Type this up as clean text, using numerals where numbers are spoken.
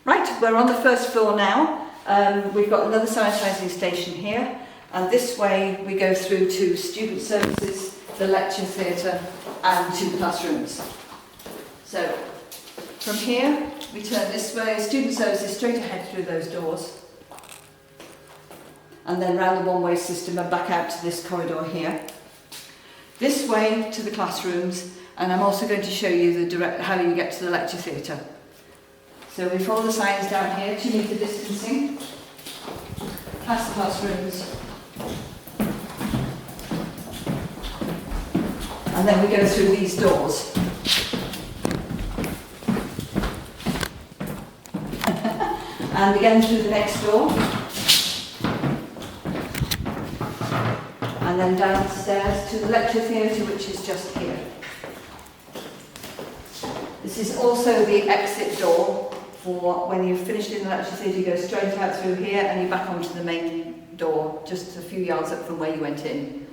Right, we're on the first floor now. We've got another sanitising station here, and this way we go through to student services, the lecture theatre and two classrooms. So from here we turn this way, student services straight ahead through those doors, and then round the one-way system and back out to this corridor here. This way to the classrooms, and I'm also going to show you how you get to the lecture theatre. So we follow the signs down here, 2 metre distancing, past the classrooms, and then we go through these doors. And again through the next door, and then downstairs to the lecture theatre, which is just here. This is also the exit door for when you've finished in the lecture theatre. You go straight out through here and you're back onto the main door, just a few yards up from where you went in.